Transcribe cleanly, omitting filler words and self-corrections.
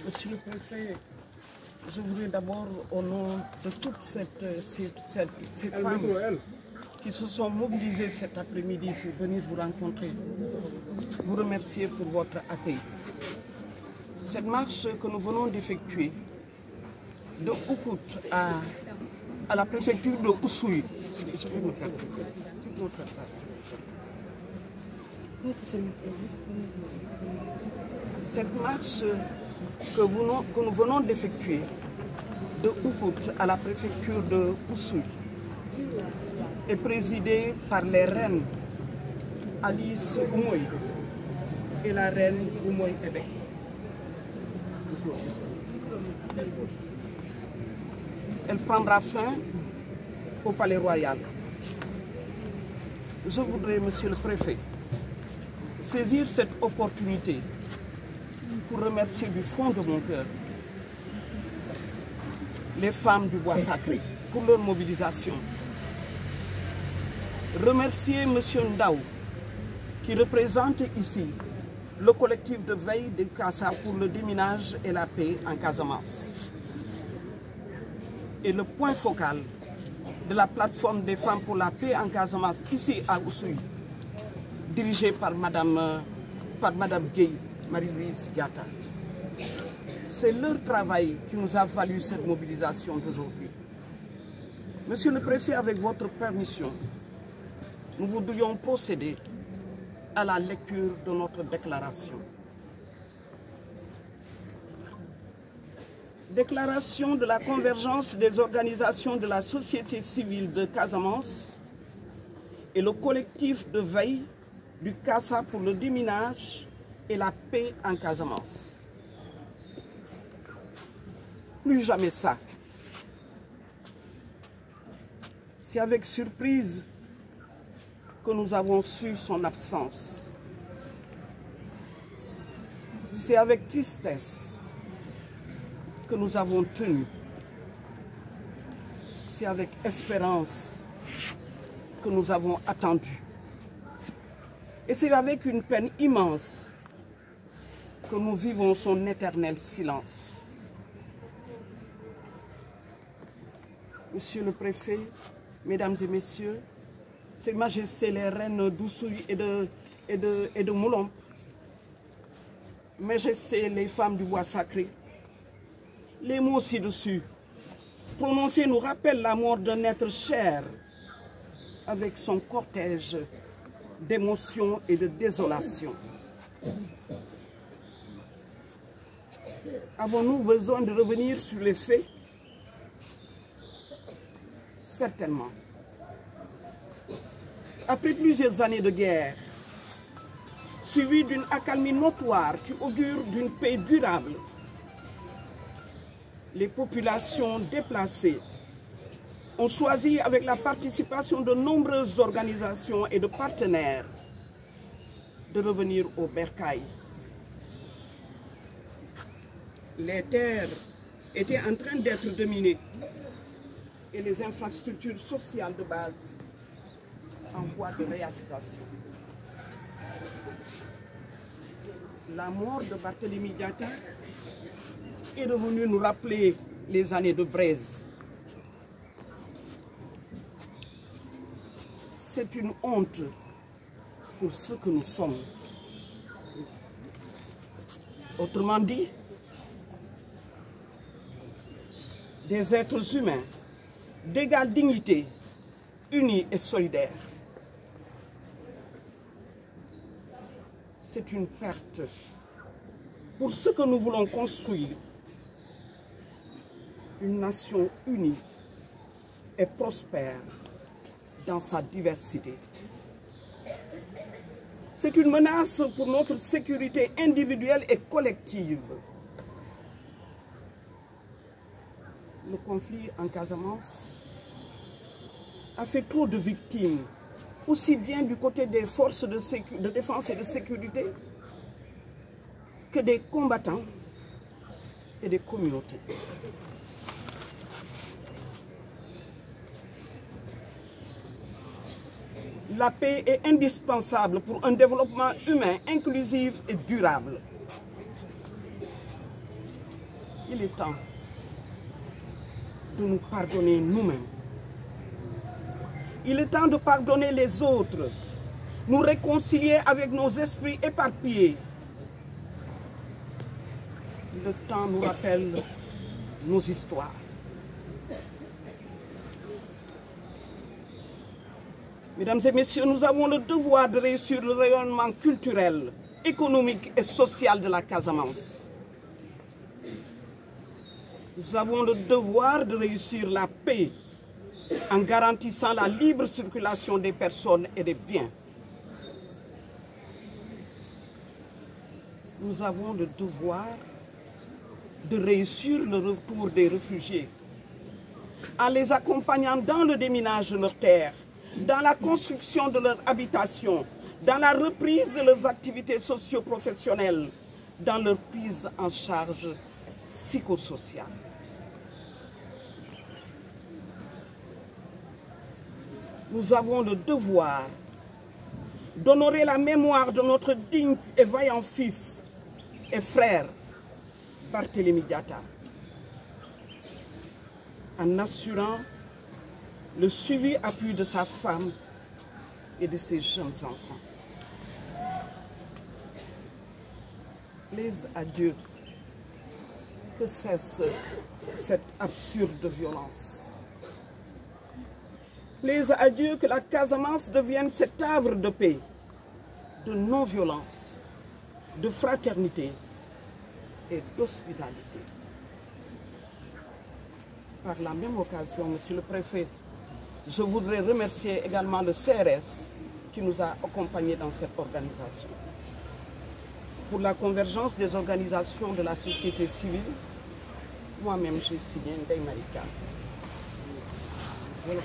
Monsieur le préfet, je voudrais d'abord, au nom de toutes ces femmes qui se sont mobilisées cet après-midi pour venir vous rencontrer, vous remercier pour votre accueil. Cette marche que nous venons d'effectuer de Oukout à la préfecture de Oussouye, cette marche que nous venons d'effectuer de Oukout à la préfecture de Oussouye est présidée par les reines Alice Oumoy et la reine Oumoy Ebe. Elle prendra fin au Palais Royal. Je voudrais, Monsieur le Préfet, saisir cette opportunité pour remercier du fond de mon cœur les femmes du Bois Sacré pour leur mobilisation. Remercier M. Ndao qui représente ici le collectif de veille de Kassa pour le déminage et la paix en Casamance. Et le point focal de la plateforme des femmes pour la paix en Casamance, ici à Oussouye, dirigée par Madame Gueye, Marie-Louise Gata. C'est leur travail qui nous a valu cette mobilisation d'aujourd'hui. Monsieur le Préfet, avec votre permission, nous voudrions procéder à la lecture de notre déclaration. Déclaration de la convergence des organisations de la société civile de Casamance et le collectif de veille du Kassa pour le déminage et la paix en Casamance. Plus jamais ça. C'est avec surprise que nous avons su son absence. C'est avec tristesse que nous avons tenu. C'est avec espérance que nous avons attendu. Et c'est avec une peine immense que nous vivons son éternel silence. Monsieur le Préfet, Mesdames et Messieurs, Ses Majestés les reines d'Oussouye et de Moulombe, Majestés les femmes du Bois Sacré, les mots ci-dessus prononcés nous rappellent la mort d'un être cher avec son cortège d'émotions et de désolation. Avons-nous besoin de revenir sur les faits? Certainement. Après plusieurs années de guerre, suivies d'une accalmie notoire qui augure d'une paix durable, les populations déplacées ont choisi, avec la participation de nombreuses organisations et de partenaires, de revenir au bercail. Les terres étaient en train d'être dominées et les infrastructures sociales de base en voie de réalisation. La mort de Barthélémy Diatta est revenue nous rappeler les années de braise. C'est une honte pour ce que nous sommes. Autrement dit, des êtres humains d'égale dignité, unis et solidaires. C'est une perte pour ce que nous voulons construire. Une nation unie et prospère dans sa diversité. C'est une menace pour notre sécurité individuelle et collective. Le conflit en Casamance a fait trop de victimes, aussi bien du côté des forces de défense et de sécurité que des combattants et des communautés. La paix est indispensable pour un développement humain inclusif et durable. il est temps de nous pardonner nous-mêmes. Il est temps de pardonner les autres, nous réconcilier avec nos esprits éparpillés. Le temps nous rappelle nos histoires. Mesdames et messieurs, nous avons le devoir de réussir le rayonnement culturel, économique et social de la Casamance. Nous avons le devoir de réussir la paix en garantissant la libre circulation des personnes et des biens. Nous avons le devoir de réussir le retour des réfugiés en les accompagnant dans le déminage de leurs terres, dans la construction de leur habitation, dans la reprise de leurs activités socio-professionnelles, dans leur prise en charge psychosociale. Nous avons le devoir d'honorer la mémoire de notre digne et vaillant fils et frère, Barthélémy Diatta, en assurant le suivi appui de sa femme et de ses jeunes enfants. Plaise à Dieu que cesse cette absurde violence. Plaise à Dieu que la Casamance devienne cet havre de paix, de non-violence, de fraternité et d'hospitalité. Par la même occasion, Monsieur le Préfet, je voudrais remercier également le CRS qui nous a accompagnés dans cette organisation. Pour la convergence des organisations de la société civile, moi-même j'ai signé Ndeye Marie Thiam. Voilà.